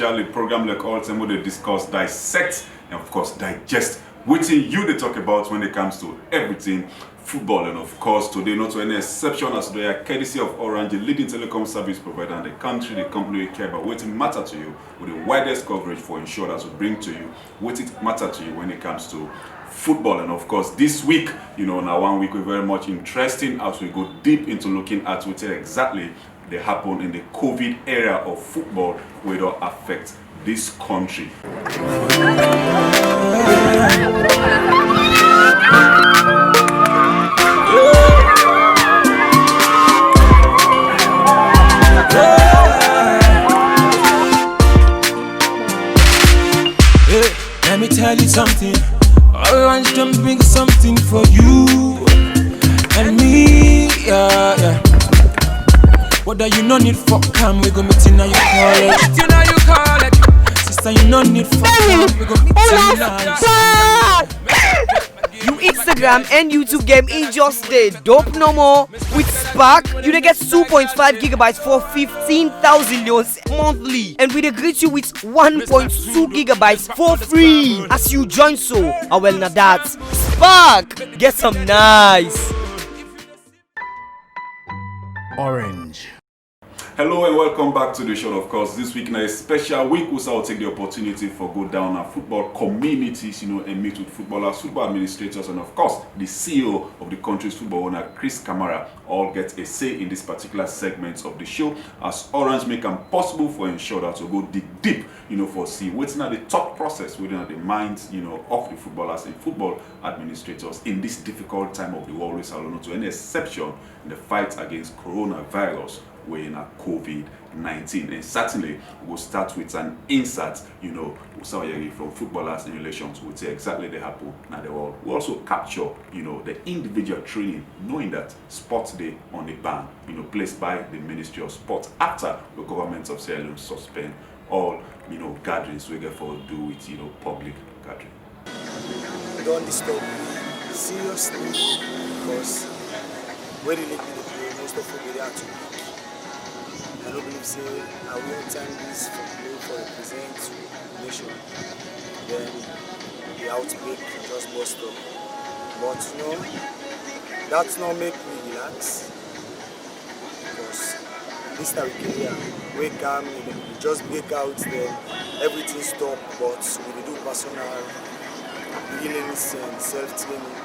especially program like all time where they discuss, dissect, and of course digest waiting you they talk about when it comes to everything football. And of course today not any exception as they are courtesy of Orange, the leading telecom service provider in the country, the company we care about what matter to you with the widest coverage for insurance will bring to you what it matter to you when it comes to football. And of course this week, now 1 week we're very much interesting as we go deep into looking at what exactly they happen in the COVID era of football where it affect this country. Let me tell you something. Orange don't bring something for you and me, yeah. What do you no need for come? We go meet in now you call it. You know you call it. Sister, you no need for come. We go meet in now. You Instagram and YouTube game in just the dope no more. With Spark, you get 2.5 gigabytes for 15,000 leons monthly. And we greet you with 1.2 gigabytes for free as you join so. Well now that's Spark. Get some nice. Orange. Hello and welcome back to the show. Of course, this week now a special week, I'll take the opportunity for go down our football communities, and meet with footballers, football administrators, and of course, the CEO of the country's football owner, Chris Kamara, all get a say in this particular segment of the show as Orange make them possible for ensure that to go dig deep, for see what's now the thought process within the minds, of the footballers and football administrators in this difficult time of the world, which are not to any exception in the fight against coronavirus. We're in a COVID-19, and certainly we'll start with an insert, from footballers in relations with say exactly the happen now the world. We also capture, the individual training, knowing that Sports Day on the ban, placed by the Ministry of Sport after the government of Sierra Leone suspend all, gatherings we get for do with, public gathering. Don't disturb me seriously because when they let me play, most of them are too weak. I don't believe say I will time this for play for represent nation. Then the outbreak just bust up. But that's not make me relax. Because this time we come, we just break out, then everything stop. But we do personal healing and self-training.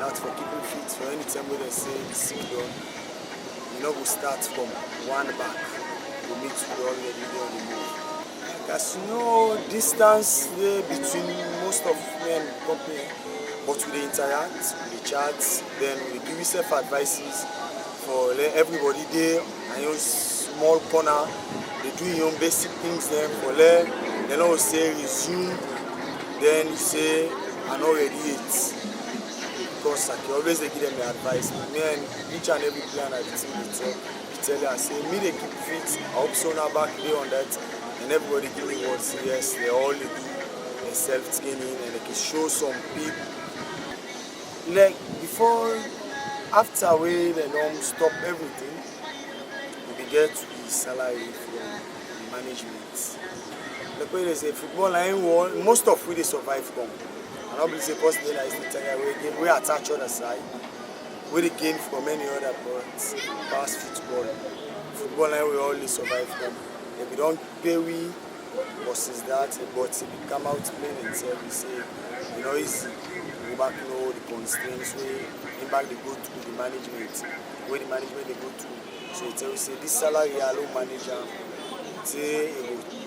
Not for keeping fit. For any time when they say the sick done, we start from one back. We meet with already on the move. As distance between most of me and the company, but we interact, we chat, then we give self-advices for everybody there. I use small corner, they do your basic things then for them. Then I will say resume, then you say I'm already it. Because I can always give them the advice. Me and each and every plan I team we talk. Tell you, I say, me they keep fit, I hope so now back there on that, and everybody give me words, yes, they all do a self-training, and they can show some people. Like, after we they don't stop everything, we get the salary from the management. Like when they say football, most of we they survive from. And obviously, first day is the time we attach other side. We gain from any other sports, past football. Football line we always survive from. If we don't pay we versus that, but if we come out playing itself, we say, easy. We back know the constraints we back they go to the management, where the management they go to. So it tells say this salary allow manager say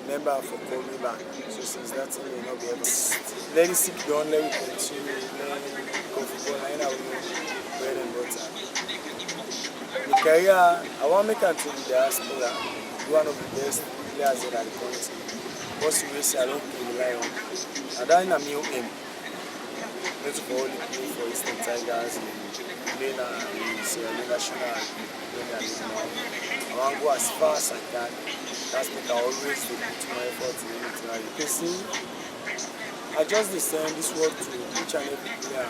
member for call me back. So since that time we not be able to let it sick down, let me continue learning football line out. Bread and butter. My career, I want to make it to the diaspora, one of the best players in the country. First you say I don't rely on. And that's my new aim. Not to only play for Eastern Tigers, play in Sierra Leone National, I want to go as far as I can. That's what I always do, put my effort in anything. You can see, I just send this word to each and every player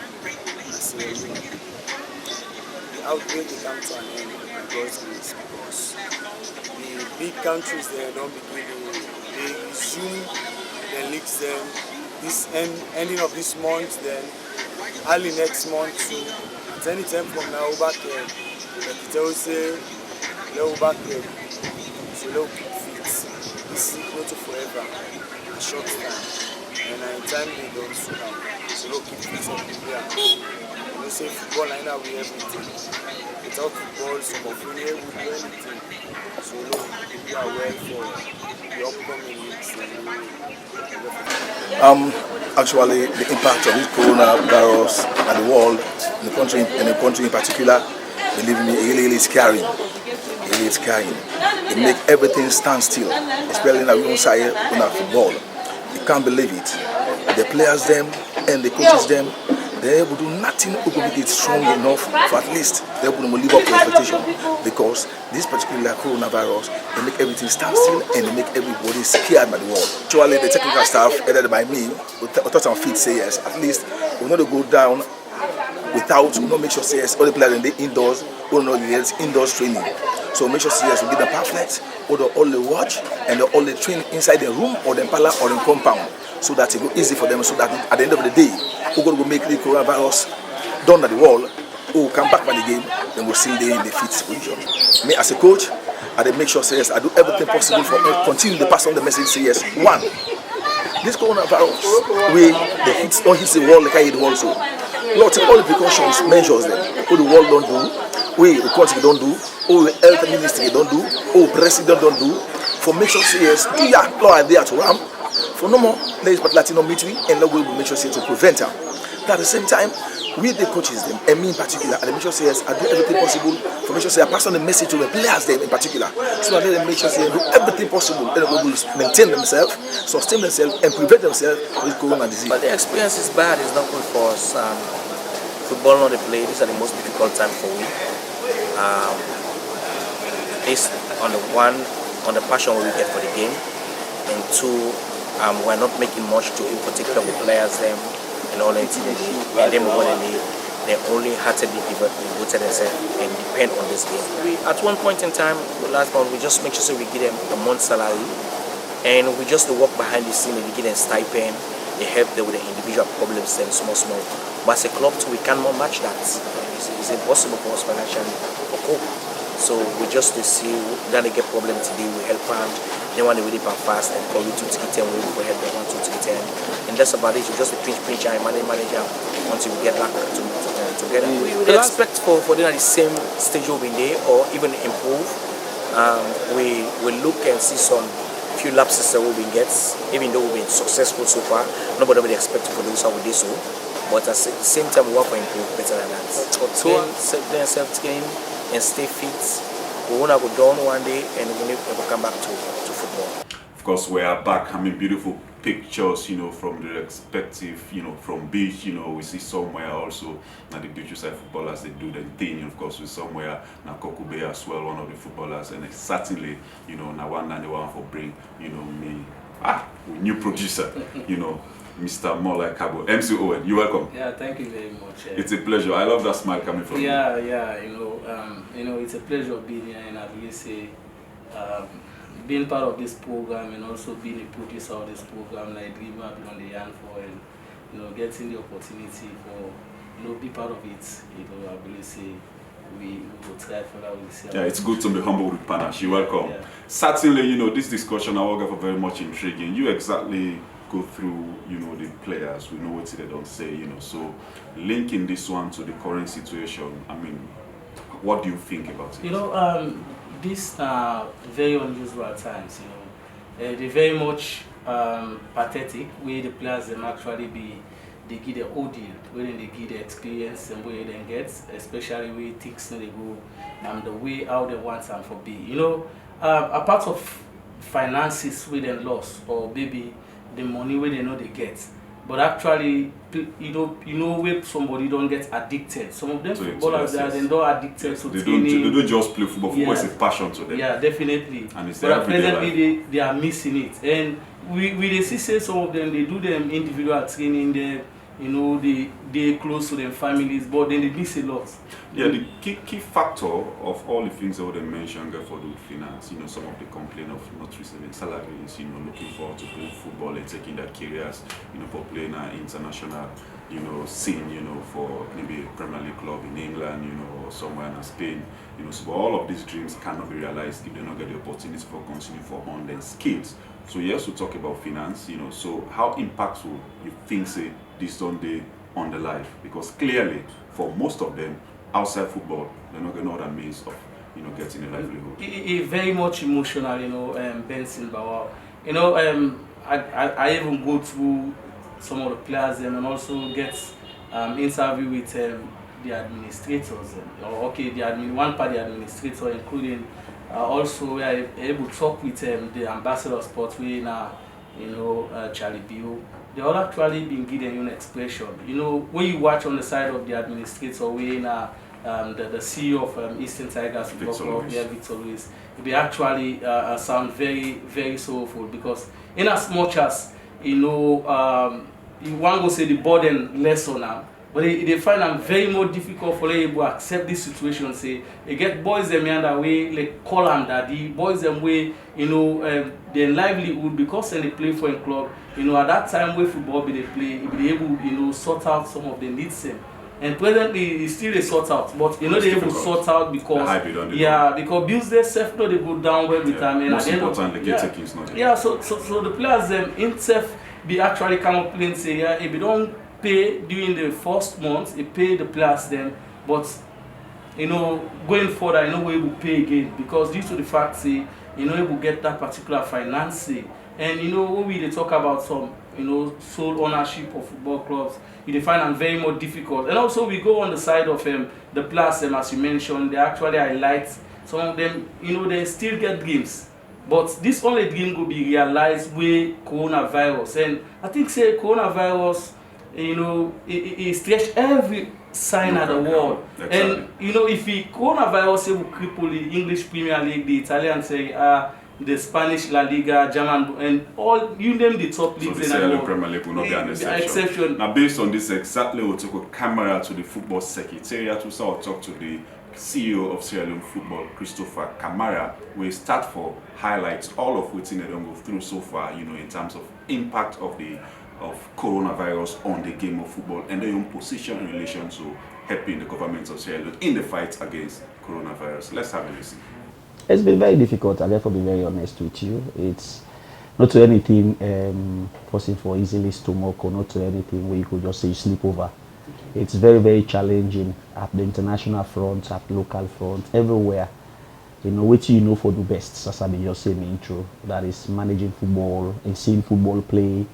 in Sierra Leone. Outbreak they come to an end because the big countries they don't begin they resume the leagues then this ending of this month, then early next month. So at any time from now back like it will say back so low keep fit. This is not forever, a short time. And in time they don't so now. So low keep fit on the player. You know say football line now we everything. Without football, some of you here would do anything. So low we are well for the upcoming leagues. Actually, the impact of this coronavirus at the world, in the country in particular, believe me, it really is scary. It really is scary. It makes everything stand still, especially in our own side, in our football. You can't believe it. The players them and the coaches them, they're able to do nothing to make it strong enough for at least they're able to live up to expectation, because this particular coronavirus, they make everything stand still and they make everybody scared by the world. Actually, the technical staff headed by me, with thoughts and feet say yes, at least we're not to go down without, we not make sure say yes, all the players in the indoors, all the indoors training. So make sure say yes, we give them pamphlets, or all the watch and all the train inside the room or the pala or the compound, so that it go easy for them, so that at the end of the day, we're going to make the coronavirus done at the wall, who come back by the game, then we'll see them in the fit position. Me as a coach, I make sure say yes, I do everything possible for me, continue to pass on the message, say yes. One, this coronavirus, the hits don't hit the wall like I hit the wall, so Lord, take all the precautions, measures them, all the world don't do, the country don't do, all the health ministry don't do, all president don't do, for make sure say yes, do your law there to ram, for no more, there is but Latino military, and now we will make sure say to prevent them. But at the same time, with the coaches them, and me in particular, I make sure say yes, I do everything possible for make sure say I pass on the message to the players them in particular, so I let them make sure say do everything possible, and they will maintain themselves, sustain themselves, and prevent themselves from corona disease. But the experience is bad. It's not good for us. Football not the play. These are the most difficult time for we. This on the passion we get for the game, and two, we're not making much to take care of the players them. And all that, and then they only heartedly devoted themselves and depend on this game. At one point in time, the last month, we just make sure we give them a month's salary, and we just walk behind the scene and we give them stipend. They help them with the individual problems and small. But as a club too, we cannot match that. It's impossible for us financially to cope. So we just to see that they get problem today, we help them. They want to really fast and call you to ticket and we will help them 1 2 ticket and that's about it. You just pinch and manager until we get back together. We would expect for them at the same stage we've been there or even improve. We will look and see some few lapses that we've been get, even though we've been successful so far. Nobody would expect for those how we did so. But at the same time we work for improve better than that. So then self-game and stay fit. We want to go down one day and we will come back to football. Of course, we are back. Beautiful pictures, from the respective, from beach, we see somewhere also now the beach side footballers, they do their thing. Of course, we somewhere now Kokube as well, one of the footballers, and certainly, now one for bring, me, new producer, Mr. Mola Kabo. MC Owen, you're welcome. Yeah, thank you very much. It's a pleasure. I love that smile coming from you. Yeah, it's a pleasure being here, and I really say, being part of this program and also being a producer of this program, like Dreamer I've been on the yarn for, and getting the opportunity for be part of it. I really say we will try for that. Yeah, it's good to be humble with Panache. You're welcome. Yeah. Certainly, this discussion I will get for very much intriguing. You exactly go through, the players, we know what they don't say, so linking this one to the current situation, what do you think about it? These are very unusual times, they're very much pathetic, where the players them actually they give the ordeal, where they give the experience and where they get, especially where things they go, the way how they want them for be. Apart of finances where they lost, or maybe the money where they know they get, but actually, where somebody don't get addicted. Some of them footballers they don't addicted to training. They don't just play football. Football is a passion to them. Yeah, definitely. And it's but presently they are missing it. And we see say some of them they do them individual training. you know, they close to their families, but then they miss a lot. Yeah, the key factor of all the things that they mentioned for the finance, you know, some of the complaint of not receiving salaries, you know, looking forward to playing football and taking their careers, you know, for playing an international, you know, scene, you know, for maybe a Premier League club in England, you know, or somewhere in Spain, you know, so all of these dreams cannot be realized if they don't get the opportunity for continue for on their skills. So yes, we talk about finance, you know, so how impactful you think say this Sunday on the life? Because clearly for most of them outside football, they're not getting other means of, you know, getting a livelihood. It very much emotional, you know, Benson Bawao. You know, I even go through some of the players and also get interview with the administrators. One part the administrator, including also we are able to talk with the ambassador of sports, you know, Charlie Bio. They all actually been given an expression. You know, when you watch on the side of the administrator, we the CEO of Eastern Tigers Football Club, Victor Luis, they actually sound very, very soulful, because in as much as, you know, you want to say the burden less on them, but they find them very more difficult for them to accept this situation. Say they get boys them in that way, like call them daddy, boys them way, you know, their livelihood, because when they play for a club, you know, at that time where football they play, be able, you know, sort out some of the needs them. And presently it's still a sort out, but you know they able sort out because because bills themselves know they go down well with time, and most important the caretaking is not. Yeah, so the players them in self be actually come up and say, yeah, if you don't pay during the first month, you pay the players then, but you know, going further, you know, we will pay again, because due to the fact, say, you know, we will get that particular financing. And you know, when we talk about some, you know, sole ownership of football clubs, you find them very more difficult. And also we go on the side of the players, as you mentioned, they actually highlight some of them, you know, they still get dreams. But this only dream will be realized with coronavirus. And I think say coronavirus, you know, it stretch every sign of the world. Exactly. And you know, if the coronavirus will cripple the English Premier League, the Italian Serie A, the Spanish La Liga, German, and all, you name the top leagues in the world. So the Premier League will not be an exception. Now, based on this, exactly, we'll take a camera to the football secretariat. We will talk to the CEO of Sierra Leone Football, Christopher Kamara. We start for highlights, all of which they don't go through so far, you know, in terms of impact of coronavirus on the game of football and their own position in relation to helping the government of Sierra Leone in the fight against coronavirus. Let's have a listen. It's been very difficult. I'll therefore be very honest with you. It's not to anything causing for easily stomach, or not to anything where you could just say you sleep over. It's very, very challenging at the international front, at local front, everywhere. You know, what you know for the best, as I just said in the intro, that is managing football and seeing football play,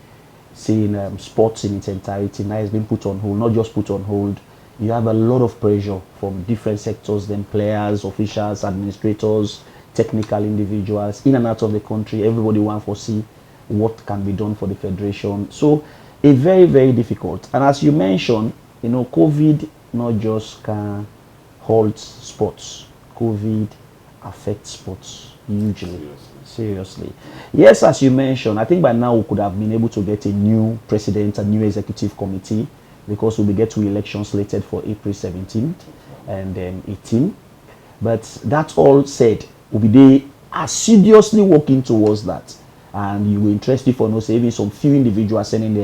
seeing sports in its entirety. Now it's been put on hold, not just put on hold. You have a lot of pressure from different sectors, then players, officials, administrators, technical individuals, in and out of the country. Everybody wants to see what can be done for the federation. So it's very, very difficult. And as you mentioned, you know, COVID not just can halt sports. COVID affects sports hugely. Seriously. Yes, as you mentioned, I think by now we could have been able to get a new president, a new executive committee, because we'll get to elections slated for April 17th and 18th. But that all said, we'll be there assiduously working towards that. And you will interest you for no saving some few individuals sending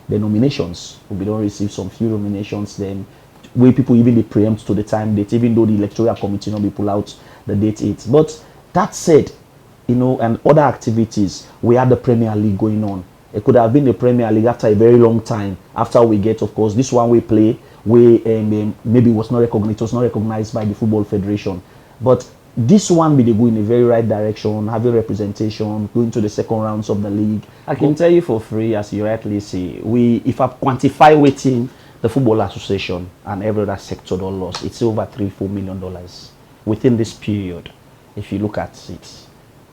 their nominations. We don't receive some few nominations, then where people even they preempt to the time date, even though the electoral committee not be pull out the date 8. But that said, you know, and other activities, we had the Premier League going on. It could have been the Premier League after a very long time. After we get, of course, this one we play, we maybe was not recognized. It was not recognized by the Football Federation. But this one, they go in a very right direction, having representation, going to the second rounds of the league. I can tell you for free, as you rightly say, if I quantify waiting the Football Association and every other sector that lost, it's over $3-4 million within this period. If you look at it,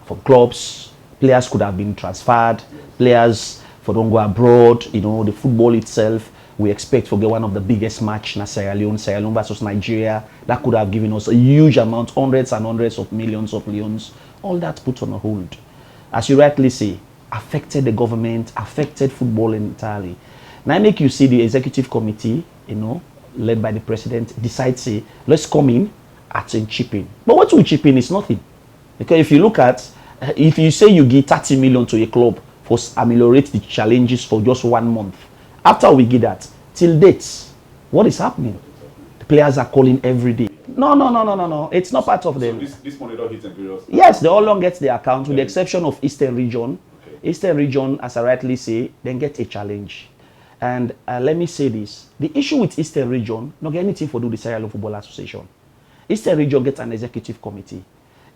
for clubs, players could have been transferred, players for don't go abroad, you know, the football itself, we expect to get one of the biggest match in Sierra Leone versus Nigeria. That could have given us a huge amount, hundreds and hundreds of millions of leones. All that put on a hold. As you rightly say, affected the government, affected football entirely. Now make you see the executive committee, you know, led by the president, decide say, let's come in at a chipping. But what we chip in is nothing. Because if you look at, if you say you give 30 million to a club for ameliorate the challenges for just 1 month, after we give that, till date, what is happening? The players are calling every day. No. It's not part of them. So this money don't hit Imperial? Yes, they all long get their account, with the exception of Eastern Region. Okay. Eastern Region, as I rightly say, then get a challenge. And let me say this. The issue with Eastern Region, not get anything for do the Sierra Leone Football Association. Eastern Region gets an executive committee.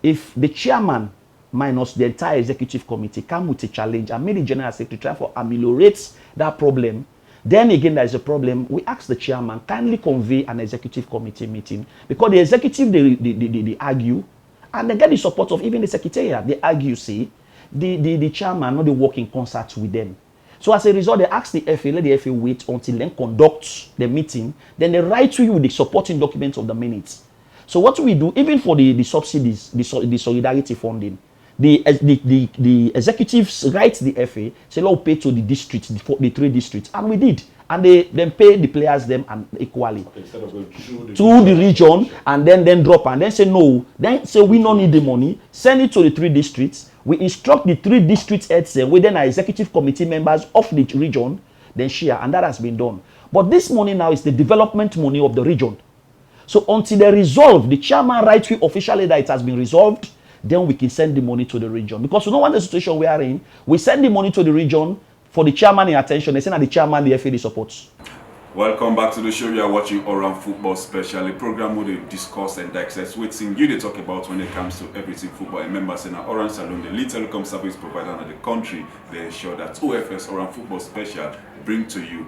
If the chairman minus the entire executive committee come with a challenge and make the general secretary try for ameliorate that problem, then again there is a problem. We ask the chairman kindly convey an executive committee meeting, because the executive they argue and they get the support of even the secretariat. They argue, see, the chairman not they work in concert with them. So as a result, they ask the FA, let the FA wait until then conduct the meeting, then they write to you with the supporting documents of the minutes. So what we do, even for the subsidies, the solidarity funding, the executives write the FA, say, let's pay to the districts, the 3 districts, and we did. And they then pay the players them and equally. Okay, instead of going through the region and then drop and then say no. Then say we don't need the money, send it to the 3 districts. We instruct the 3 district heads within our executive committee members of the region, then share, and that has been done. But this money now is the development money of the region. So until they resolve, the chairman writes officially that it has been resolved, then we can send the money to the region. Because we don't want the situation we are in. We send the money to the region for the chairman in attention. They send that the chairman the FA supports. Welcome back to the show. You are watching Oran Football Special, a program where they discuss and dissect waiting you they talk about when it comes to everything football. And members in our Oran Salon, the lead telecom service provider in the country, they ensure that OFS Oran Football Special bring to you,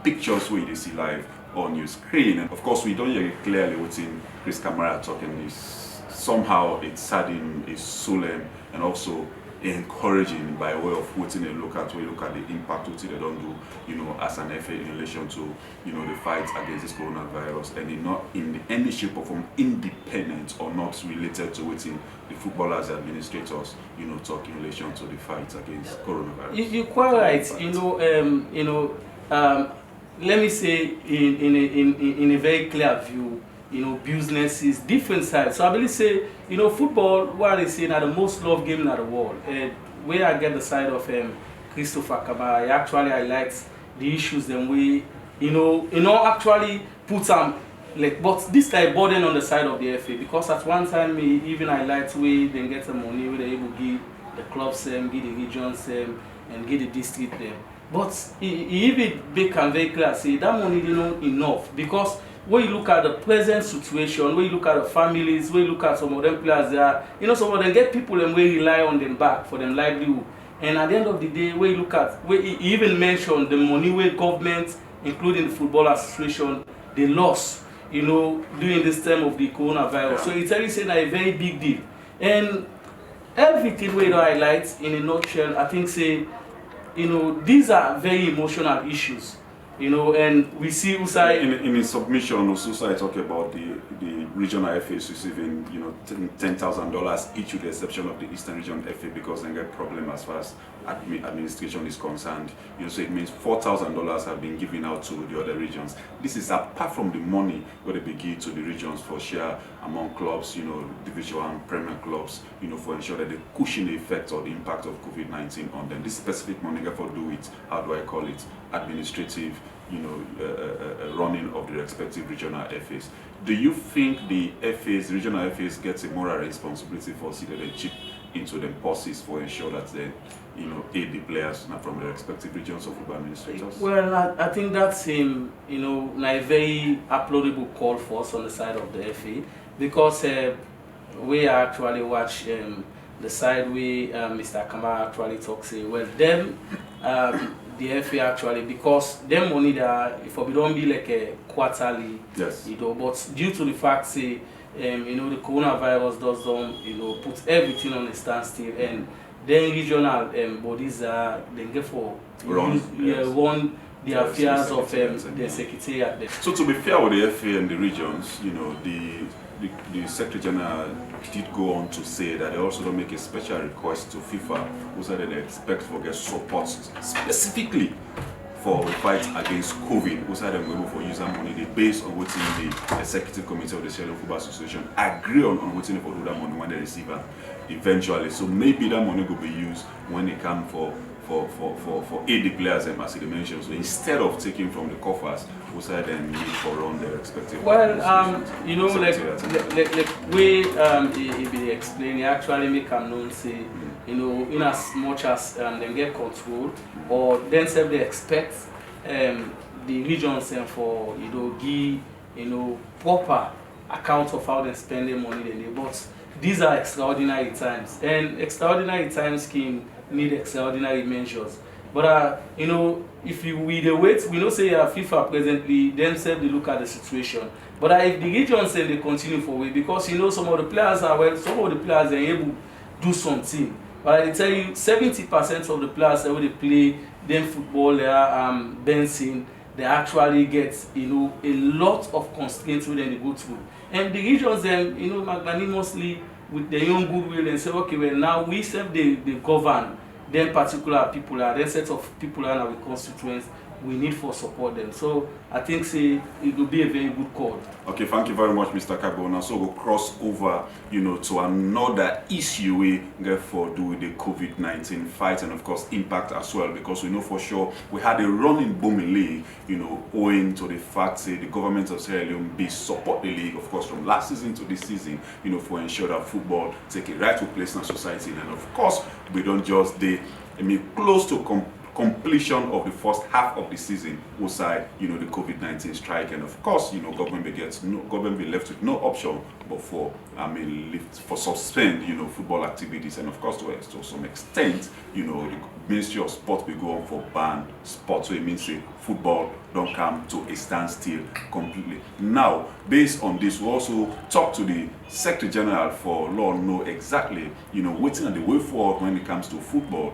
pictures where you see live on your screen. And of course, we don't hear it clearly within Chris Kamara talking. This somehow it's saddening, it's solemn, and also encouraging by way of what they look at the impact what they don't do, as an FA in relation to, the fight against this coronavirus, and not in any shape or form independent or not related to what the footballers, the administrators, talk in relation to the fight against coronavirus. You're quite right. Let me say in a very clear view, business is different sides. So I believe say, football, what they say, are the most loved game in the world. Where I get the side of Christopher Kamara, actually highlights the issues then we, actually put some, but this type burden on the side of the FA, because at one time he even highlights we then get the money where they able to give the clubs give the regions and give the district them. But he even make and very clear say that money enough, because when you look at the present situation, when you look at the families, when you look at some of them players there, some of them get people and we rely on them back for them livelihood. And at the end of the day, when you look at, where he even mentioned the money where government, including the Football Association, they lost, during this time of the coronavirus. So it's really saying a very big deal. And everything we highlight in a nutshell, I think say, these are very emotional issues. And we see Usai in his submission, Usai talk about the regional FAs receiving, $10,000 each, with the exception of the Eastern Region FA, because they get problem as far as administration is concerned. So it means $4,000 have been given out to the other regions. This is apart from the money where they give to the regions for share among clubs, Division and Premier clubs, for ensure that they cushion the effect or the impact of COVID-19 on them. This specific money for do it, how do I call it, administrative, running of the respective regional FAs. Do you think the FAs, regional FAs, get a moral responsibility for that they chip into the purses for ensure that they, aid the players from the respective regions of football administrators? Well, I think that's a very applaudable call for us on the side of the FA, because we actually watch the side where Mr. Kamara actually talks. Well, them. The FA actually, because them money there, if we don't be like a quarterly, yes, but due to the fact say, the coronavirus does put everything on a standstill, and then regional bodies they get for run the affairs of the secretariat. So to be fair with the FA and the regions, the Secretary General did go on to say that they also don't make a special request to FIFA, who said that they expect for get support specifically for the fight against COVID. Who said them able for use that money? They based on what's in the executive committee of the Sierra Leone Football Association agree on what's in for do that money when they receive it eventually. So maybe that money will be used when they come for aid the players as they mentioned. So instead of taking from the coffers, who said then need for run their respective. Well, you know, like way he be explain, he actually make them known say, you know, in as much as they get control, or then say they expect the regions for give proper account of how they spend their money. But these are extraordinary times, and extraordinary times can need extraordinary measures. But you know, if we the wait, we know say FIFA presently themselves they look at the situation. But if the regions say they continue for way, because you know some of the players are able to do something. But I tell you, 70% of the players that they play them football, they are dancing, they actually get a lot of constraints when they go through. And the regions then magnanimously with their own goodwill and say, okay, well now we serve the govern them particular people are then set of people are our constituents. We need for support them. So I think say it will be a very good call. Okay, thank you very much, Mr. Kagbo. So we'll cross over, to another issue we get for do with the COVID-19 fight and of course impact as well, because we know for sure we had a running booming league, owing to the fact that the government of Sierra Leone be support the league, of course, from last season to this season, for ensure that football take a rightful place in our society. And of course, we don't just close to completion of the first half of the season outside the COVID-19 strike, and of course government be left with no option but for suspend football activities, and of course to some extent the Ministry of Sport will go on for ban sports, so it means football don't come to a standstill completely. Now, based on this, we also talk to the Secretary General for Law, know exactly, waiting on the way forward when it comes to football,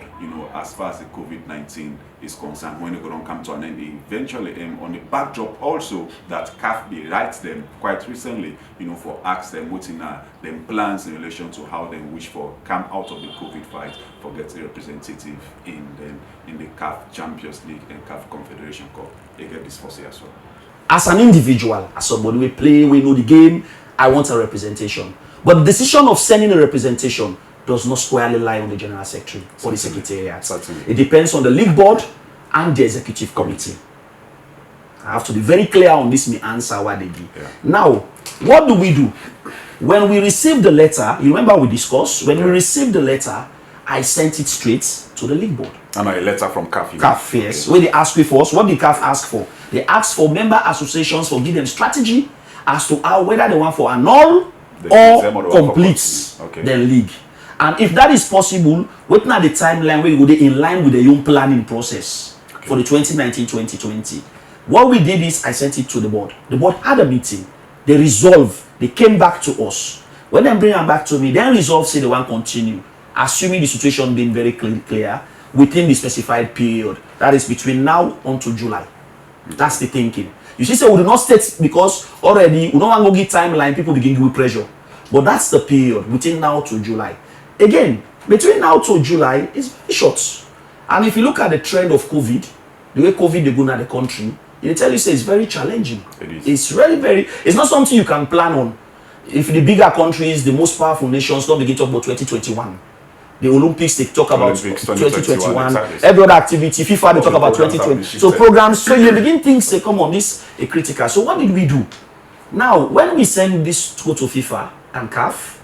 as far as the COVID-19 is concerned, when it don't come to an end, eventually, on the backdrop also that CAF be writes them quite recently, for ask them what's in them plans in relation to how they wish for come out of the COVID fight for getting representative in the CAF Champions League and CAF Confederation Cup. They get this for say as well. As an individual, as somebody we play, we know the game, I want a representation. But the decision of sending a representation does not squarely lie on the General Secretary or the Secretariat. It depends on the league board and the executive committee. I have to be very clear on this, me answer what they give. Yeah. Now, what do we do? When we receive the letter, you remember we discussed, when we received the letter, I sent it straight to the league board. And a letter from CAF. CAF, yes. When they ask me for us, what did CAF ask for? They asked for member associations for give them strategy as to how whether they want for annul or complete the league. And if that is possible, waiting at the timeline where we go in line with the young planning process for the 2019-2020. What we did is I sent it to the board. The board had a meeting. They resolved. They came back to us. When they bring them back to me, then resolve say they want to continue, assuming the situation being very clear within the specified period. That is between now until July. That's the thinking. You see, so we do not state because already we don't want to give timeline, people begin to give pressure. But that's the period between now to July. Again, between now to July is very short. And if you look at the trend of COVID, the way COVID is going at the country, it tell you say it's very challenging. It is. It's really it's not something you can plan on. If the bigger countries, the most powerful nations don't begin to talk about 2021. The Olympics, they talk about 2021. Exactly. Every other activity, FIFA, they talk about 2020. So programs, so you begin things say, come on, this is critical. So what did we do? Now, when we send this to FIFA and CAF,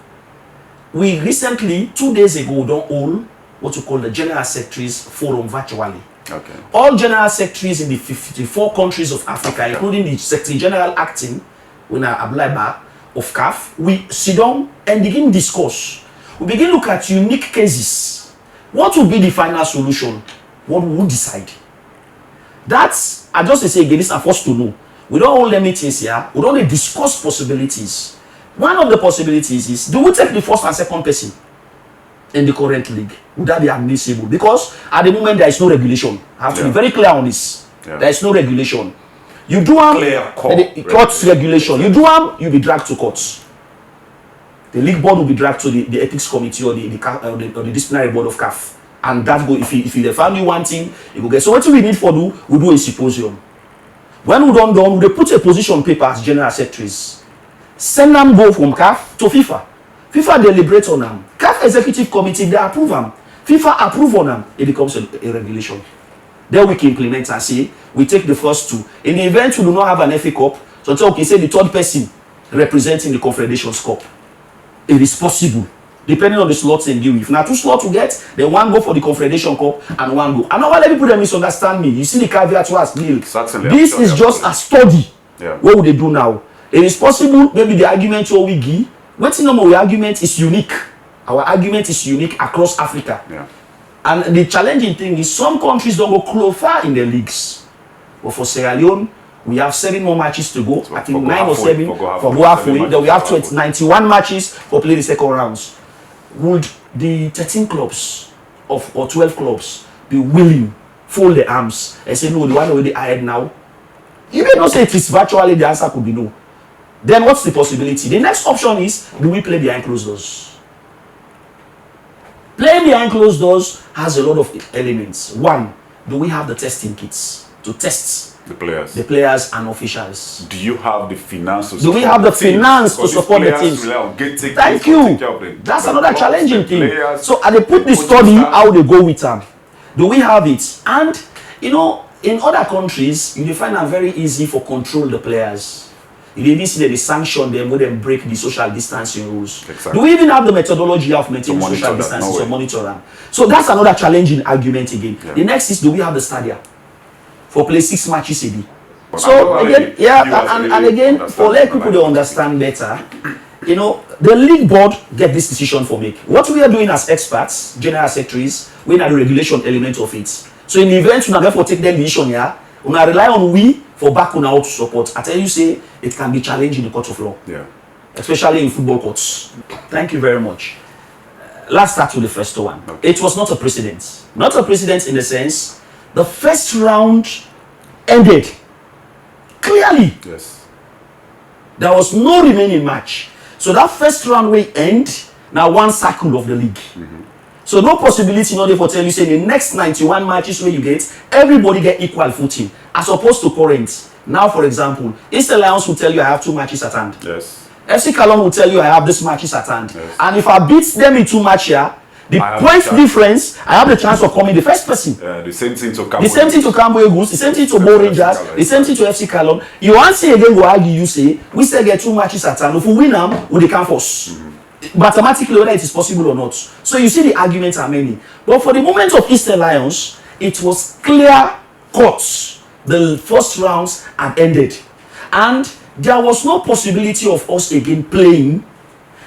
we recently, 2 days ago, don't hold what we call the General Secretaries Forum virtually. Okay. All General Secretaries in the 54 countries of Africa, including the Secretary General acting, Ablaiba of CAF, we sit down and begin discuss. We begin look at unique cases. What will be the final solution? What we will decide? That's, I just say again, this is for us to know. We don't hold meetings here. We don't discuss possibilities. One of the possibilities is, do we take the first and second person in the current league? Would that be admissible? Because at the moment there is no regulation. I have to be very clear on this. Yeah. There is no regulation. You do courts regulation. You do you'll be dragged to courts. The league board will be dragged to the ethics committee or the disciplinary board of CAF And that go if the family want him, he go get. So what we need for do, we do a symposium. When we done, we put a position paper as general secretaries. Send them go from CAF to FIFA. FIFA deliberate on them. CAF executive committee, they approve them. FIFA approve on them. It becomes a regulation. Then we can implement and say, we take the first two. In the event we do not have an FA Cup, so okay, say the third person representing the Confederations Cup. It is possible, depending on the slots they give. If now 2 slots to get, then 1 go for the Confederation Cup and 1 go. And now let people misunderstand me. You see the caveat to us, Neil. This is just a study. Yeah. What would they do now? It is possible, maybe the argument we give, what's the number of argument is unique. Our argument is unique across Africa. Yeah. And the challenging thing is some countries don't go close far in the leagues. But for Sierra Leone, we have 7 more matches to go. So I think 9 or 7 for go halfway. Then we have 91 matches for play the second rounds. Would the 13 clubs or 12 clubs be willing, fold their arms and say, no, the one already ahead now? You may not say it is virtually, the answer could be no. Then what's the possibility? The next option is, do we play behind closed doors? Playing behind closed doors has a lot of elements. One, do we have the testing kits to test the players and officials? Do you have the finance to do we have the finance to support the teams? Thank you. That's another challenging thing. So they put the study how they go with them. Do we have it? And you know, in other countries, you find it very easy for control the players. You even see that they sanction them when they break the social distancing rules. Exactly. Do we even have the methodology of maintaining social distancing or monitor them? So that's another challenging argument again. Yeah. The next is, do we have the stadia for play 6 matches a day? But so again, and again, for let people to understand better, you know, the league board get this decision for me. What we are doing as experts, general secretaries, we are the regulation element of it. So in the event we are therefore take the decision here, we are rely on we for back on our to support. I tell you, say it can be challenging in the court of law, especially in football courts. Thank you very much. Let's start with the first one. Okay. It was not a precedent. Not a precedent in the sense the first round ended clearly. Yes. There was no remaining match. So that first round will end now 1 cycle of the league. So no possibility not for tell you say the next 91 matches where you get, everybody get equal footing. As opposed to current. Now, for example, Eastern Lions will tell you I have 2 matches at hand. Yes. FC Cologne will tell you I have this matches at hand. Yes. And if I beat them in 2 matches here, the points difference, I have the chance of coming the first person. The same thing to Cambo. The same thing to Cambo Eagles, the same thing to Bo Rangers, the same thing to FC Cologne. You want to say again, go argue, you say, we still get 2 matches at hand. If we win them, we can force. Mathematically, whether it is possible or not. So you see the arguments are many. But for the moment of Eastern Lions, it was clear cut. The first rounds had ended. And there was no possibility of us again playing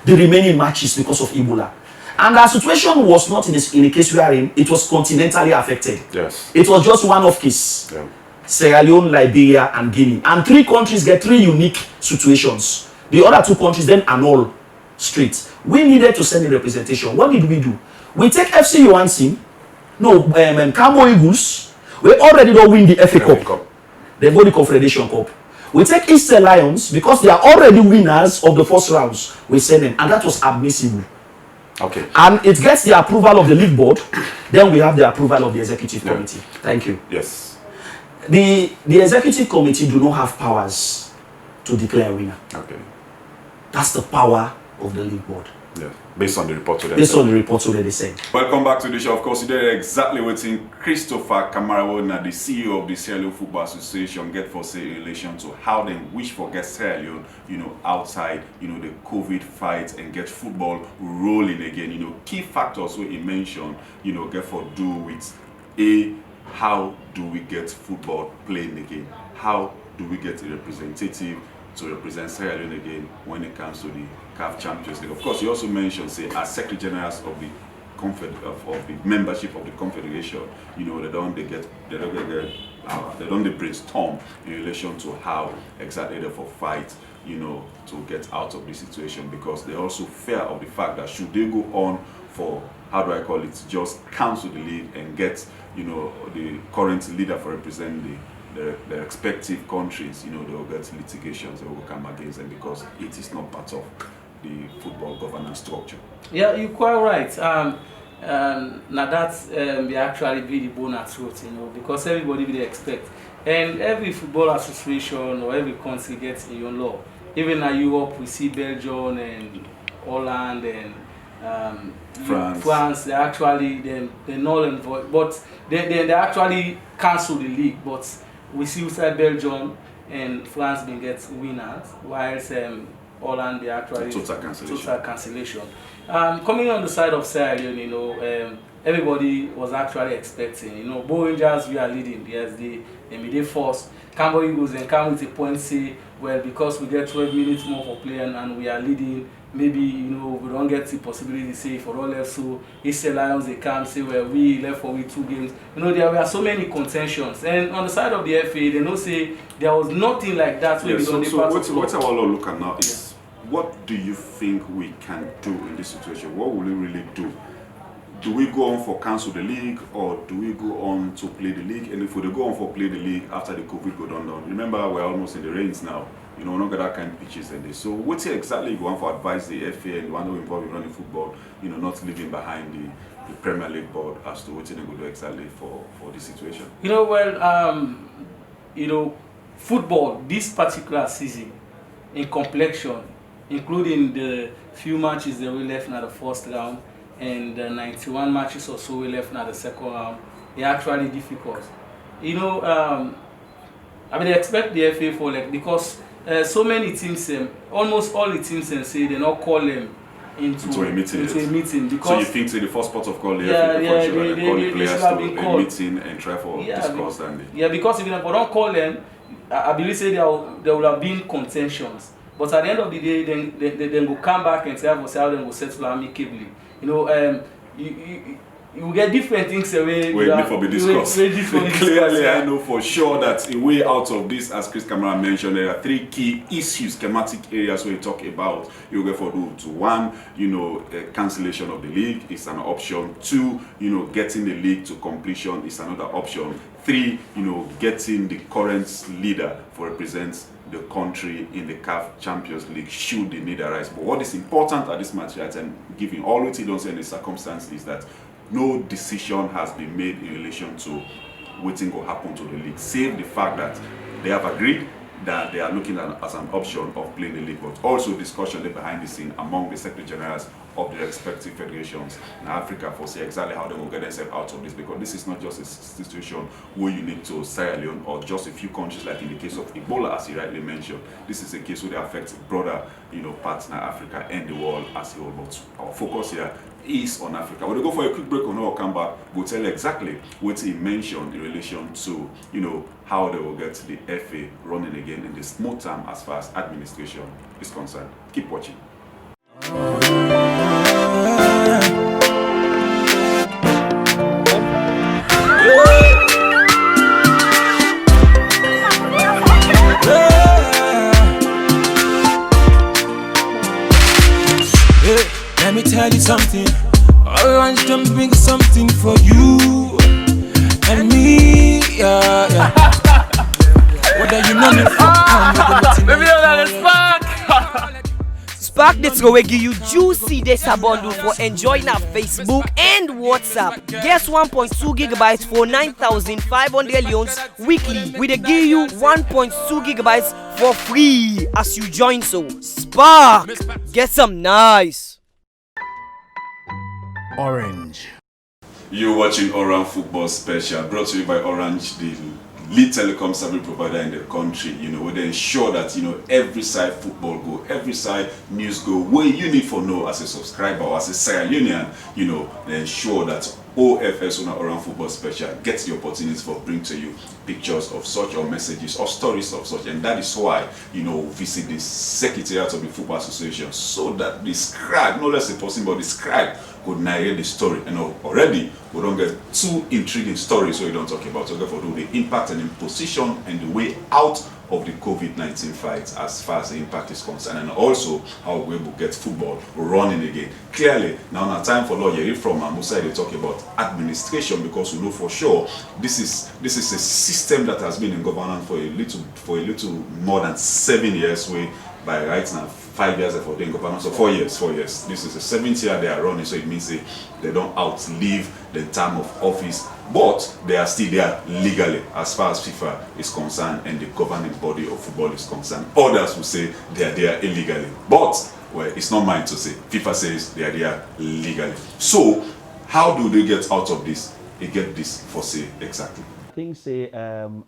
the remaining matches because of Ebola. And our situation was not in the case we are in, it was continentally affected. Yes. It was just one off case. Yeah. Sierra Leone, Liberia, and Guinea. And 3 countries get 3 unique situations. The other 2 countries then annul straight. We needed to send a representation. What did we do? We take FC Yohansin, Cambo Eagles. We already don't win the FA Cup. They go the Confederation Cup. We take Eastern Lions because they are already winners of the first rounds. We send them, and that was admissible. Okay. And it gets the approval of the league board. Then we have the approval of the executive committee. Thank you. Yes. The executive committee do not have powers to declare a winner. Okay. That's the power of the league board. Yeah. Based on the report today. Based on the report today, they say. Welcome back to the show. Of course, today exactly what Christopher Kamara, the CEO of the Sierra Leone Football Association, get for say in relation to how they wish for get Sierra Leone, outside, the COVID fight and get football rolling again. Key factors we mentioned, get for do with how do we get football playing again? How do we get a representative to represent Sierra Leone again when it comes to the CAF Champions League? Of course, you also mentioned, say, as Secretary Generals of the membership of the Confederation, they don't brainstorm in relation to how exactly they for fight, to get out of this situation, because they also fear of the fact that should they go on for, just cancel the league and get, the current leader for representing the respective countries, they will get litigations, they will come against them because it is not part of the football governance structure. Yeah, you're quite right. now that they actually be the bone at throat, because everybody will expect. And every football association or every country gets in your law. Even in Europe, we see Belgium and Holland and France. They actually they're null and void, but they actually cancel the league. But we see inside Belgium and France they get winners, whilst Holland they actually total cancellation. Coming on the side of Sierra Leone, everybody was actually expecting. Bo Rangers we are leading. Yes, they made first. Cambo Eagles then come with a point say, well, because we get 12 minutes more for playing and we are leading, maybe we don't get the possibility to say for all left. So Eastern Lions they come say, well, we left for 2 games. There were so many contentions, and on the side of the FA they know say there was nothing like that. Yeah, so what I want to look at now is what do you think we can do in this situation? What will we really do? Do we go on for cancel the league, or do we go on to play the league? And if we go on for play the league after the COVID go down, remember we're almost in the rains now. We're not got that kind of pitches and this. So what's exactly you want for advise the FA and one who involved in running football, not leaving behind the Premier League board as to what they go do exactly for this situation? Football this particular season in complexion, including the few matches that we left in the first round and the 91 matches or so we left in the second round, they're actually difficult. They expect the FA for because so many teams, almost all the teams say they not call them into a meeting. Because so you think the first part of call the FA they call the players to a meeting and try for discuss that? Yeah, because if you don't call them, I believe say there will have been contentions. But at the end of the day, then go come back and say how them go settle amicably. You will get different things away. Before we discuss. Clearly, I know for sure that a way out of this, as Chris Cameron mentioned, there are 3 key issues, schematic areas where you talk about. You go for to 1, cancellation of the league is an option. 2, getting the league to completion is another option. 3, getting the current leader for represents the country in the CAF Champions League should the need arise. But what is important at this match, and giving all what he don't say in the circumstances, is that no decision has been made in relation to what will happen to the league, save the fact that they have agreed that they are looking at as an option of playing the league, but also discussion behind the scene among the secretary generals of the respective federations in Africa for see exactly how they will get themselves out of this, because this is not just a situation where you need to Sierra Leone or just a few countries like in the case of Ebola, as he rightly mentioned. This is a case where they affect broader partner Africa and the world as a whole. But our focus here is on Africa. We'll go for a quick break on our come back. We'll tell exactly what he mentioned in relation to how they will get the FA running again in the smooth term as far as administration is concerned. Keep watching. Let me tell you something. Orange jumping something for you and me, yeah. Whether you know me Spark this go give you juicy data bundle for enjoying our Facebook and WhatsApp. Guess 1.2 gigabytes for 9,500 leons weekly. We give you 1.2 gigabytes for free as you join. So Spark, get some nice. Orange. You're watching Orange Football Special, brought to you by Orange, the lead telecom service provider in the country. Where they ensure that every side football go, every side news go, where you need for know as a subscriber or as a Sierra Leonean, they ensure that OFS on Orange Football Special gets the opportunity for bring to you pictures of such or messages or stories of such, and that is why visit the Secretariat of the Football Association so that the scribe, no less a person but the scribe, could narrate the story. And already we don't get 2 intriguing stories so we don't talk about. So therefore do the impact and imposition and the way out of the COVID-19 fight as far as the impact is concerned, and also how we will get football running again. Clearly, now time for lawyer from Musa they talk about administration, because we know for sure this is a system that has been in governance for a little more than 7 years. By right now 5 years for doing governance, so 4 years. This is the 7th year they are running, so it means they don't outlive the term of office, but they are still there legally as far as FIFA is concerned and the governing body of football is concerned. Others will say they are there illegally, but well, it's not mine to say. FIFA says they are there legally. So how do they get out of this? They get this for say exactly. I think say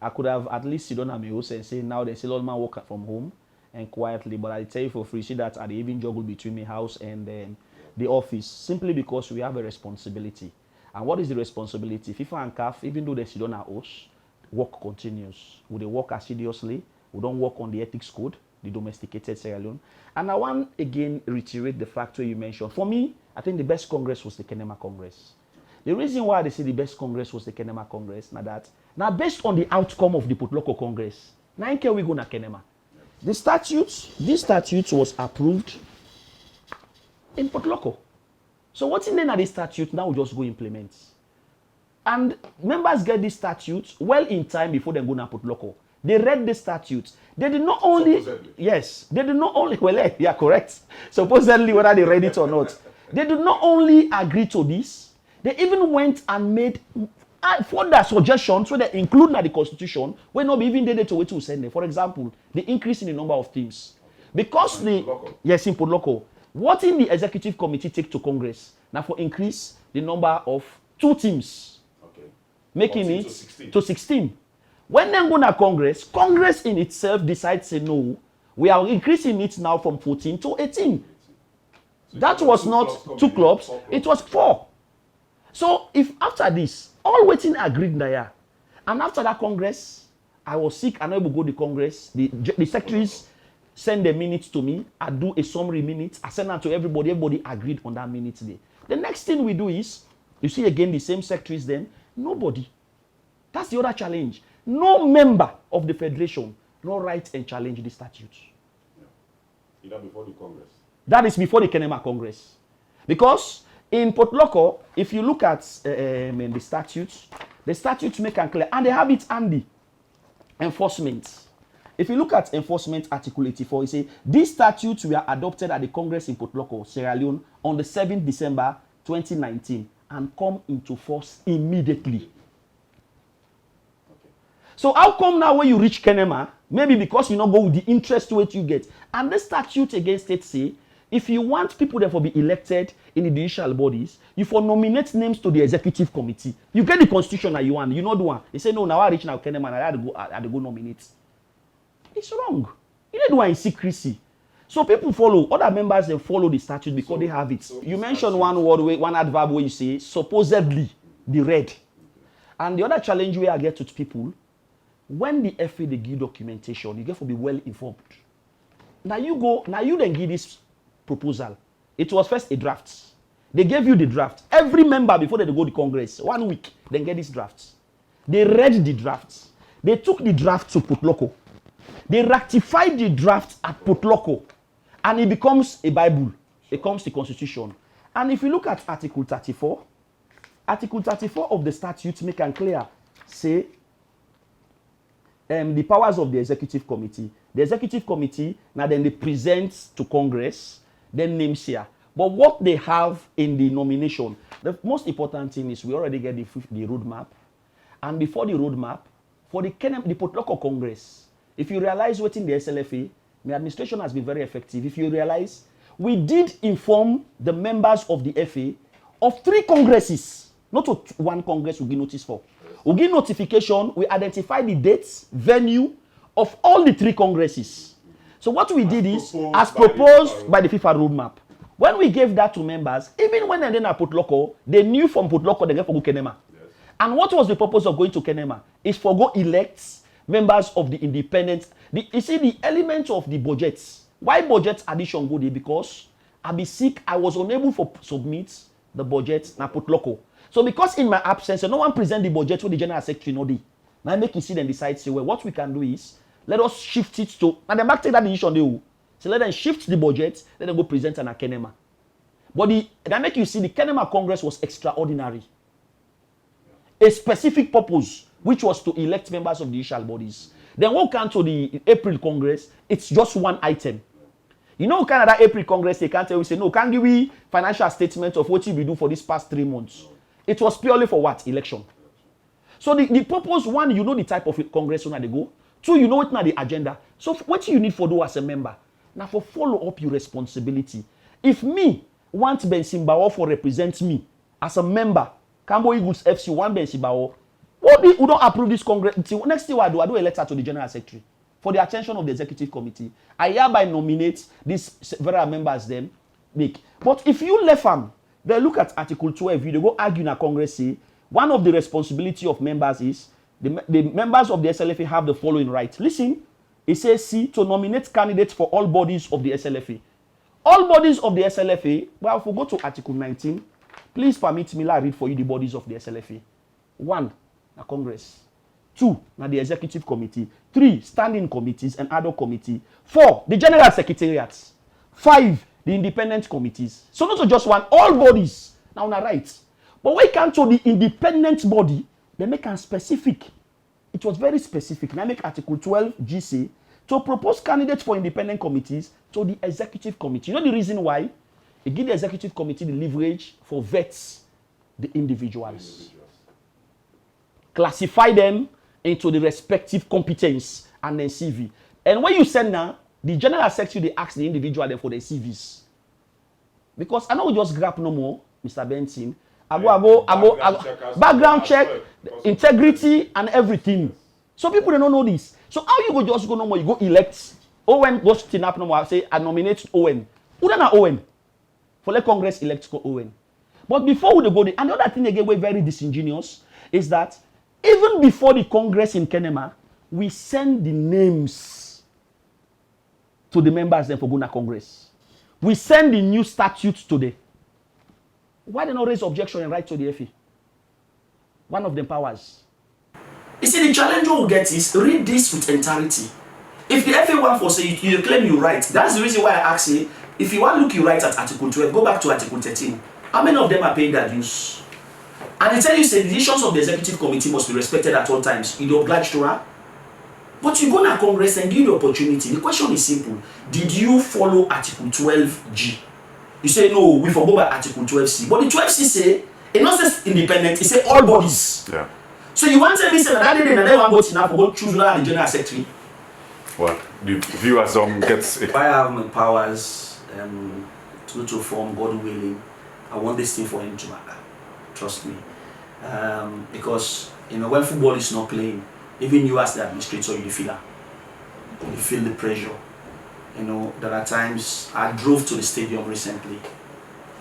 I could have at least sit down at my house and say now there's a lot of man work from home and quietly, but I tell you for free, see that I even juggle between my house and the office, simply because we have a responsibility. And what is the responsibility? FIFA and CAF, even though they sit down at us, work continues. We they work assiduously. We don't work on the ethics code, the domesticated Sierra Leone. And I want again reiterate the factor you mentioned. For me, I think the best Congress was the Kenema Congress. The reason why they say the best Congress was the Kenema Congress, now based on the outcome of the Potloko Congress, now can we go na Kenema? This statute was approved in Potloko. So what's in there na the statute, now we just go implement. And members get this statute well in time before they go na Potloko. They read the statute. They did not only, supposedly. Yes, they did not only, well, yeah, correct. Supposedly, whether they read it or not. They did not only agree to this, they even went and made further suggestions so they include na the constitution, when not be even needed to wait to send them. For example, the increase in the number of teams. Because in Potloko, what in the executive committee take to Congress? Now for increase the number of 2 teams. Okay. Making it to 16. When they go to Congress in itself decides say no, we are increasing it now from 14 to 18. So that was not 2 clubs, it was 4. So if after this, all waiting agreed there, and after that Congress, I was sick, and I will go to Congress, the secretaries send the minutes to me, I do a summary minute, I send that to everybody agreed on that minute day. The next thing we do is, you see again the same secretaries then, nobody. That's the other challenge. No member of the federation, no right and challenge the statute. Yeah. Either before the Congress. That is before the Kenema Congress. Because in Potloko, if you look at the statutes make it clear, and they have it handy. Enforcement. If you look at enforcement article 84, it says, these statutes were adopted at the Congress in Potloko, Sierra Leone, on the 7th December 2019 and come into force immediately. So how come now when you reach Kenema, maybe because you not go with the interest rate you get, and the statute against it say, if you want people therefore be elected in the judicial bodies, you for nominate names to the executive committee. You get the constitution that you want, you know the one. They say no, now I reach now Kenema, I had to go nominate. It's wrong. You need one in secrecy. So people follow, other members they follow the statute because they have it. You mentioned one word, one adverb where you say supposedly the read. And the other challenge where I get to people, when the FA they give documentation, you get to be well informed. Now you then give this proposal. It was first a draft. They gave you the draft. Every member before they go to Congress, 1 week, then get this draft. They read the draft. They took the draft to Potloko. They rectified the draft at Potloko. And it becomes a Bible. It becomes the Constitution. And if you look at Article 34 of the statute make it clear, say, the powers of the executive committee. The executive committee, now then they present to Congress, then names here. But what they have in the nomination, the most important thing is we already get the roadmap. And before the roadmap, for the Potloko Congress, if you realize what's in the SLFA, the administration has been very effective. If you realize, we did inform the members of the FA of 3 congresses, not 1 congress we give notice for. We give notification, we identify the dates, venue of all the 3 congresses. So what we did is, as proposed by the FIFA roadmap, when we gave that to members, even when they then at Potloko, they knew from Potloko they get for go Kenema. Yes. And what was the purpose of going to Kenema? Is for go elect members of the independent. You see the element of the budgets. Why budget addition go there? Because I be sick, I was unable to submit the budget na Potloko. So because in my absence, no one present the budget to the general secretary no day. Now make you see them decide say, well, what we can do is Let us shift it to, and the back take that decision, they will. So let them shift the budget, let them go present an Kenema. But that make you see the Kenema Congress was extraordinary. A specific purpose, which was to elect members of the judicial bodies. Then when we come to the April Congress, it's just one item. You know, kind of that April Congress, they can't tell you, say, no, can't give me financial statement of what you will do for these past 3 months. It was purely for what? Election. So the purpose, one, you know the type of Congress where they go. Two, you know it's not the agenda. So what you need for do as a member? Now for follow up your responsibility. If me want Ben Simbawo for represent me as a member, Cambo Eagles FC want Ben Simbawo, we don't approve this Congress. Next thing I do a letter to the General Secretary for the attention of the Executive Committee. I hereby nominate these several members them make. But if you left them, they look at Article 12, you go argue in a Congress, say, one of the responsibility of members is the members of the SLFA have the following right. Listen, it says C, to nominate candidates for all bodies of the SLFA. All bodies of the SLFA, well, if we go to Article 19, please permit me to read for you the bodies of the SLFA. 1, the Congress. 2, now the Executive Committee. 3, standing committees and other committee. 4, the General Secretariats. 5, the independent committees. So not just one, all bodies. Now on the right. But when it comes to the independent body, they make a specific. It was very specific. Now make Article 12 GC to propose candidates for independent committees to the Executive Committee. You know the reason why? It gives the Executive Committee the leverage for vets the individuals. Classify them into the respective competence and then CV. And when you send now, the General Secretary, they ask the individual them for their CVs. Because I don't just grab no more, Mr. Benson. I go, background check, integrity, and everything. So people don't know this. So how you go just go no more? You go elect. Owen goes to up no more. Say I nominate Owen. Who don't know Owen? For the Congress elect Owen. But before we go there, another thing again we're very disingenuous is that even before the Congress in Kenema, we send the names to the members then for Guna Congress. We send the new statutes to them. Why they not raise objection and write to the FA? One of the powers. You see, the challenge we'll get is read this with entirety. If the FA want for say you claim you right, that's the reason why I ask you, if you want to look you right at Article 12, go back to Article 13. How many of them are paying their dues? And they tell you say the decisions of the Executive Committee must be respected at all times. You don't oblige to her. But you go to Congress and give the opportunity. The question is simple. Did you follow Article 12G? You say, no, we forgot about Article 12C. But the 12C say, it not says independent, it say all bodies. Yeah. So you want to tell me say that day and then one vote enough for go choose the General Secretary? Well, the viewers gets If I have my powers to form, God willing, I want this thing for him to matter. Trust me. Because, you know, when football is not playing, even you as the administrator, you feel that. You feel the pressure. You know, there are times I drove to the stadium recently.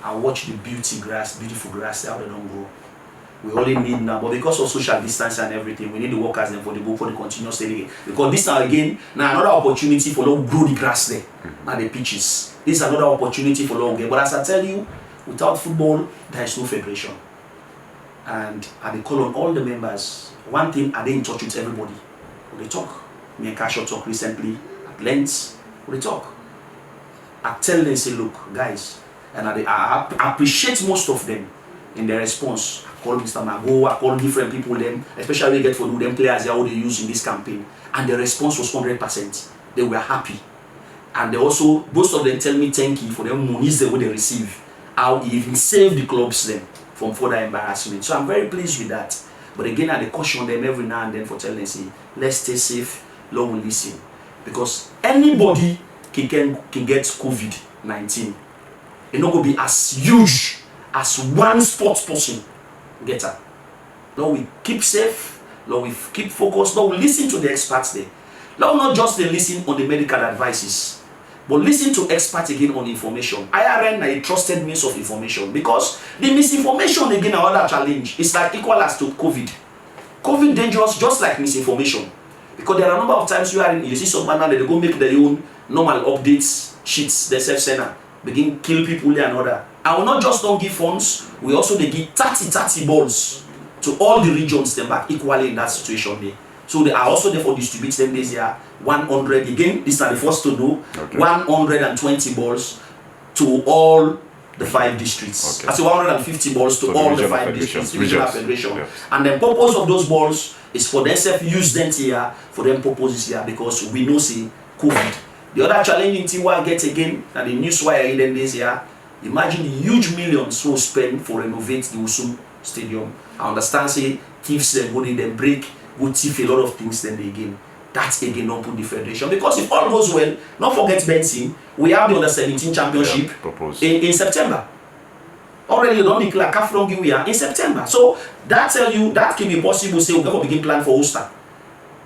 I watched the beautiful grass, how they don't grow. We only need now, but because of social distance and everything, we need the workers then for the continuous stadium. Because this now again, now another opportunity for them grow the grass there, and the pitches. This is another opportunity for long game. But as I tell you, without football, there is no federation. And I call on all the members. One thing, I in touch with everybody. They talk. Me and Kasho talk recently at length. We talk. I tell them, say, look, guys, and I appreciate most of them in their response. I call Mr. Mago, I call different people, them, especially we get for them players how they use in this campaign. And the response was 100%. They were happy. And they also, most of them tell me thank you for the monies the way they receive. How he even saved the clubs them from further embarrassment. So I'm very pleased with that. But again, I caution them every now and then for telling them, say, let's stay safe, long listen. Because anybody can get COVID-19. It's not going to be as huge as one sports person get her. Now we keep safe, now we keep focused, now we listen to the experts there. Now not just listen on the medical advices, but listen to experts again on information. IRN is a trusted means of information because the misinformation again another challenge. It's like equal as to COVID. COVID dangerous just like misinformation. Because there are a number of times you see someone now they go make their own normal updates, sheets, the self-sender, begin kill people and other. I will not just don't give funds, we also they give 30 balls to all the regions them back equally in that situation there. So they are also there for distribute them this year 100 again. These are the first to do 120 balls to all the 5 districts. I say 150 balls to all the 5 districts, regional federation. And the purpose of those balls is for themselves use them here for them purposes here because we know see COVID. The other challenging thing we get again and the news why I read this year. Imagine the huge millions who spend for renovate the Usum Stadium. I understand say thieves them go them break, go thief a lot of things then they again. That's again not put the federation because if all goes well, don't forget Benson, we have the under-17 championship in September. Already you don't declare Kafrongi we are in September. So that tell you that can be possible say we're going to begin plan for Ulster.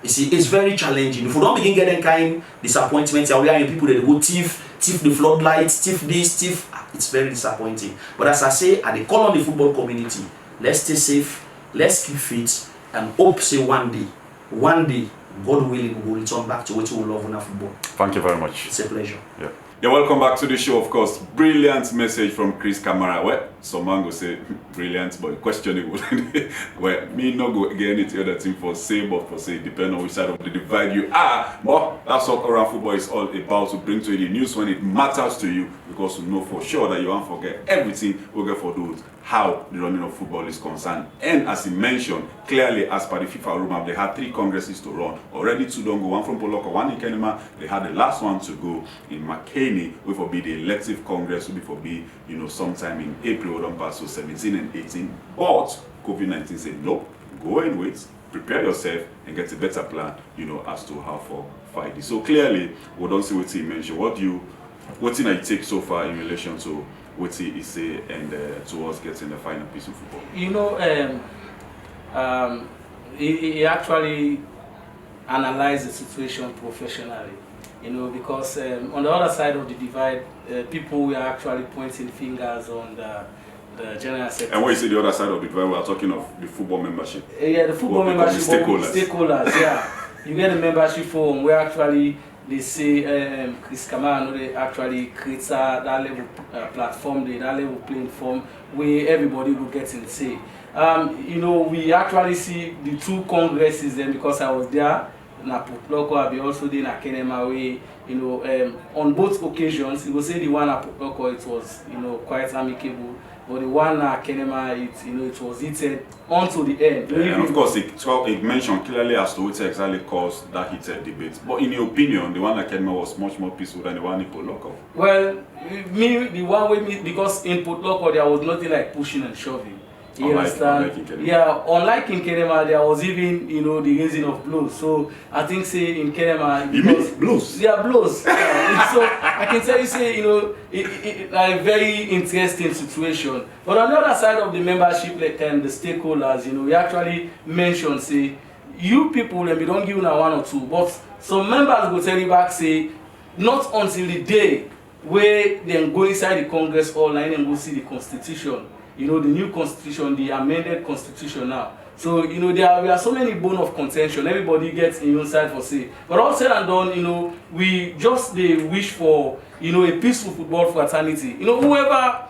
You see, it's very challenging. If we don't begin getting kind disappointment, we are in people that go thief the floodlights, thief this, thief. It's very disappointing. But as I say, I call on the football community, let's stay safe, let's keep fit, and hope say one day, God willing, we will return back to what we love in our football. Thank you very much. It's a pleasure. Yeah, welcome back to the show, of course. Brilliant message from Chris Kamara. Well, some man go say brilliant, but questionable. Well, me not go get any other thing for say, but for say, depend on which side of the divide you are. But that's what around football is all about, to bring to you the news when it matters to you, because we know for sure that you won't forget everything we get for those how the running of football is concerned. And as he mentioned, clearly as per the FIFA roadmap, they had 3 congresses to run. Already 2 don't go, one from Poloko, one in Kenema. They had the last one to go in McKinney, which will be the elective congress, will be, sometime in April, don't pass, so 17 and 18. But COVID-19 said, nope, go and wait, prepare yourself and get a better plan, as to how to fight this. So clearly, we don't see what he mentioned. What thing I take so far in relation to what he say and towards getting the final piece of football? He actually analyzed the situation professionally, because on the other side of the divide, people were actually pointing fingers on the general sector. And when you say the other side of the divide, we are talking of the football membership. Yeah, the football membership, stakeholders, yeah. You get a membership form where actually they say Chris Kamara, they actually create that level platform, that level playing form where everybody will get in say. We actually see the 2 congresses then because I was there. Na Putloko, I be also there na Kenema way. On both occasions, you will say the one at Putloko it was quite amicable. But the one at Kenema, it was heated until the end. And of course, it mentioned clearly as to what exactly caused that heated debate. But in your opinion, the one at Kenema was much more peaceful than the one in Putloko? Well, the one with me, because in Putloko there was nothing like pushing and shoving. You understand? Unlike in Kenema, there was even the raising of blows. So I think say in Kenema, you mean blows? Yeah, blows. So I can tell you say it's a very interesting situation. But on the other side of the membership, and the stakeholders, we actually mentioned say you people and we don't give now 1 or 2, but some members will tell you back say not until the day where they go inside the Congress hall and go see the Constitution. The new constitution, the amended constitution now. So, there are so many bone of contention. Everybody gets in your side for say. But all said and done, we just wish for, a peaceful football fraternity. Whoever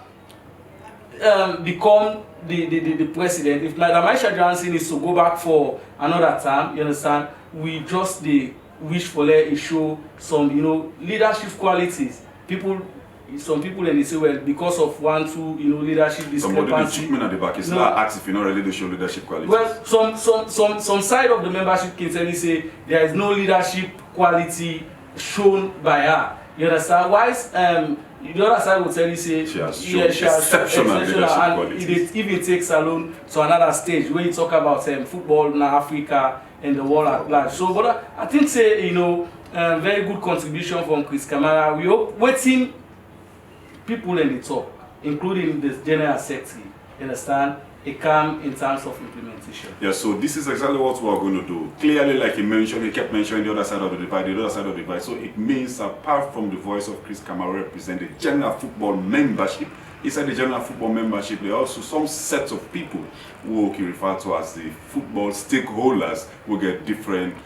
become the president, if Madam Aisha Johnson is to go back for another term, you understand, we just wish for let it show some, leadership qualities. Some people and they say, well, because of 1, 2, leadership discrepancy. Somebody the chickman at the back is not asked if you're not ready to show leadership qualities. Well, some side of the membership can tell you say there is no leadership quality shown by her. You understand? Why? The other side will tell you say she has shown exceptional leadership qualities. It even takes Salone to another stage where you talk about football in Africa and the world at large. So, but I think say very good contribution from Chris Kamara. We hope waiting. People in the top, including the general secretary, understand, it come in terms of implementation. Yeah, so this is exactly what we are going to do. Clearly, like he mentioned, he kept mentioning the other side of the divide, So it means apart from the voice of Chris Kamara representing the general football membership, inside the general football membership, there are also some sets of people who we refer to as the football stakeholders who get different,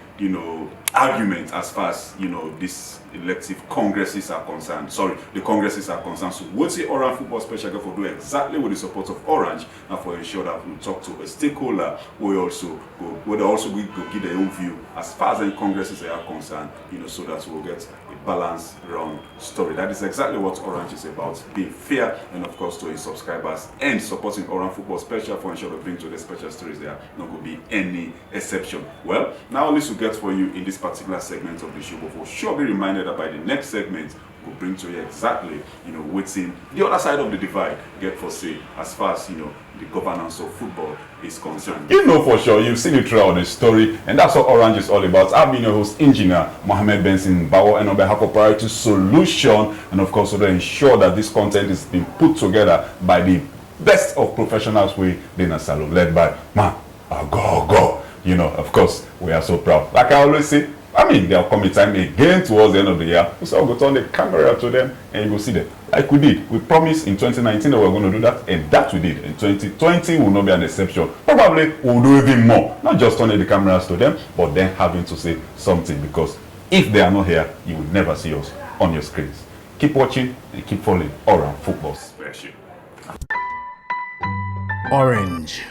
argument as far as these elective congresses are concerned. Sorry, the congresses are concerned. So we'll see Orange Football Special Guest for do exactly with the support of Orange and for ensure that we talk to a stakeholder who also go give their own view as far as the congresses are concerned, so that we'll get a balanced round story. That is exactly what Orange is about, being fair and of course to its subscribers and supporting Orange Football Special for ensure to bring to the special stories there. Not going to be any exception. Well, now all this will get for you in this particular segment of the show, but for sure be reminded that by the next segment we'll bring to you exactly what's in the other side of the divide get for say as far as the governance of football is concerned. For sure, you've seen it throughout the story, and that's what Orange is all about. I've been your host, Engineer Mohammed Benson Bawo, and on behalf of Priority Solution, and of course to ensure that this content is being put together by the best of professionals within a salon, led by Agogo. Of course, we are so proud. Like I always say, there'll come a time again towards the end of the year. We shall go turn the camera to them and you will see them. Like we did. We promised in 2019 that we were going to do that, and that we did. In 2020 will not be an exception. Probably we'll do even more. Not just turning the cameras to them, but then having to say something, because if they are not here, you will never see us on your screens. Keep watching and keep following Orange Football Special. Orange.